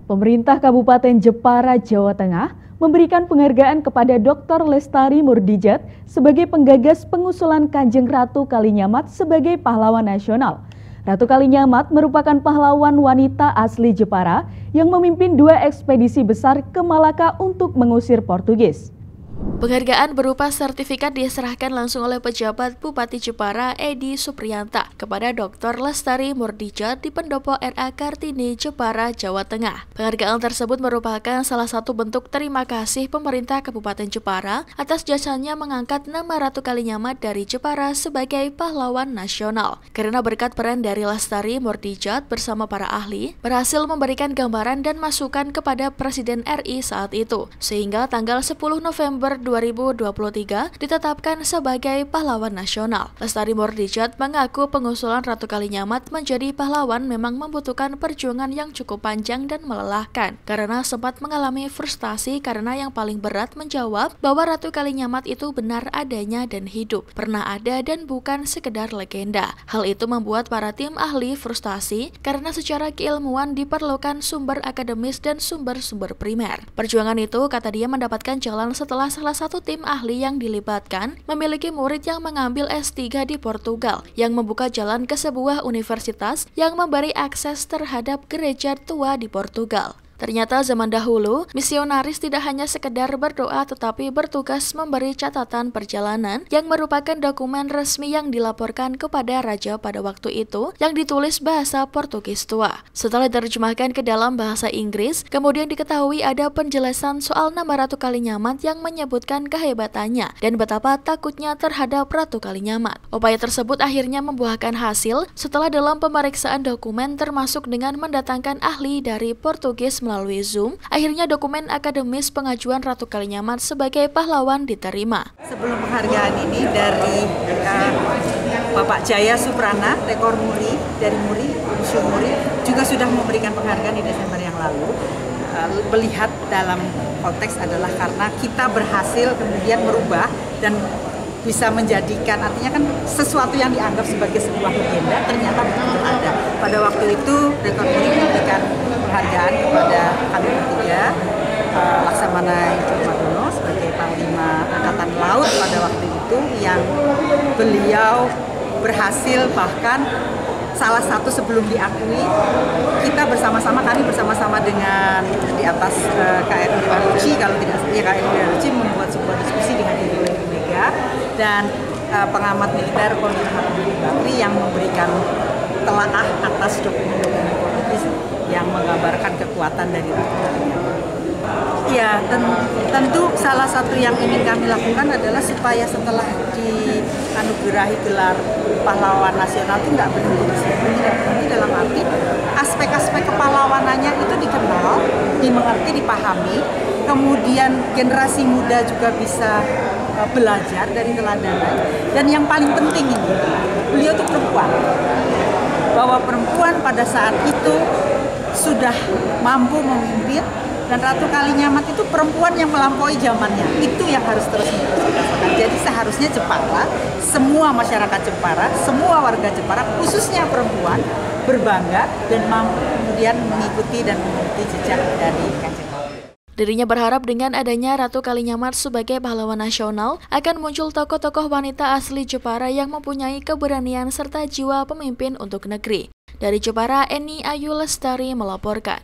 Pemerintah Kabupaten Jepara, Jawa Tengah memberikan penghargaan kepada Dr. Lestari Murdijat sebagai penggagas pengusulan Kanjeng Ratu Kalinyamat sebagai pahlawan nasional. Ratu Kalinyamat merupakan pahlawan wanita asli Jepara yang memimpin 2 ekspedisi besar ke Malaka untuk mengusir Portugis. Penghargaan berupa sertifikat diserahkan langsung oleh pejabat Bupati Jepara Edi Supriyanta kepada Dr. Lestari Murdijat di Pendopo RA Kartini, Jepara, Jawa Tengah. Penghargaan tersebut merupakan salah satu bentuk terima kasih pemerintah Kabupaten Jepara atas jasanya mengangkat nama Ratu Kalinyamat dari Jepara sebagai pahlawan nasional. Karena berkat peran dari Lestari Murdijat bersama para ahli, berhasil memberikan gambaran dan masukan kepada Presiden RI saat itu, sehingga tanggal 10 November 2023 ditetapkan sebagai pahlawan nasional. Lestari Murdijat mengaku pengusulan Ratu Kalinyamat menjadi pahlawan memang membutuhkan perjuangan yang cukup panjang dan melelahkan, karena sempat mengalami frustasi karena yang paling berat menjawab bahwa Ratu Kalinyamat itu benar adanya dan hidup, pernah ada dan bukan sekedar legenda. Hal itu membuat para tim ahli frustasi karena secara keilmuan diperlukan sumber akademis dan sumber-sumber primer. Perjuangan itu, kata dia, mendapatkan jalan setelah salah satu tim ahli yang dilibatkan memiliki murid yang mengambil S3 di Portugal, yang membuka jalan ke sebuah universitas yang memberi akses terhadap gereja tua di Portugal. Ternyata zaman dahulu, misionaris tidak hanya sekedar berdoa tetapi bertugas memberi catatan perjalanan yang merupakan dokumen resmi yang dilaporkan kepada raja pada waktu itu yang ditulis bahasa Portugis tua. Setelah diterjemahkan ke dalam bahasa Inggris, kemudian diketahui ada penjelasan soal nama Ratu Kalinyamat yang menyebutkan kehebatannya dan betapa takutnya terhadap Ratu Kalinyamat. Upaya tersebut akhirnya membuahkan hasil setelah dalam pemeriksaan dokumen termasuk dengan mendatangkan ahli dari Portugis melalui Zoom, akhirnya dokumen akademis pengajuan Ratu Kalinyamat sebagai pahlawan diterima. Sebelum penghargaan ini dari Bapak Jaya Suprana, rekor muri dari Museum Muri, juga sudah memberikan penghargaan di Desember yang lalu. Melihat dalam konteks adalah karena kita berhasil kemudian merubah dan bisa menjadikan, artinya kan sesuatu yang dianggap sebagai sebuah legenda ternyata betul ada. Pada waktu itu rekor muri memberikan penghargaan kepada kami bertiga, Laksamana Madono sebagai Panglima Angkatan Laut pada waktu itu, yang beliau berhasil, bahkan salah satu sebelum diakui, kita bersama-sama, kami bersama-sama dengan di atas KRI Waruci, kalau tidak salah KRI Waruci membuat sebuah diskusi dengan Ibu Mega dan pengamat militer Kolonel Hamdi Bakri yang memberikan telaah atas dokumen-dokumen Portugis yang menggambarkan kekuatan dari Ratu Kalinyamat. Ya, tentu salah satu yang ingin kami lakukan adalah supaya setelah dianugerahi gelar pahlawan nasional itu tidak berhenti di situ, tidak berhenti dalam arti aspek-aspek kepahlawanannya itu dikenal, dimengerti, dipahami, kemudian generasi muda juga bisa belajar dari teladannya. Dan yang paling penting ini, beliau itu perempuan, bahwa perempuan pada saat itu sudah mampu memimpin, dan Ratu Kalinyamat itu perempuan yang melampaui zamannya. Itu yang harus terus dirasakan. Jadi seharusnya Jepara, semua masyarakat Jepara, semua warga Jepara, khususnya perempuan, berbangga dan mampu kemudian mengikuti dan mengikuti jejak dari Kanjeng Ratu. Dirinya berharap dengan adanya Ratu Kalinyamat sebagai pahlawan nasional akan muncul tokoh-tokoh wanita asli Jepara yang mempunyai keberanian serta jiwa pemimpin untuk negeri. Dari Jepara, Eni Ayu Lestari melaporkan.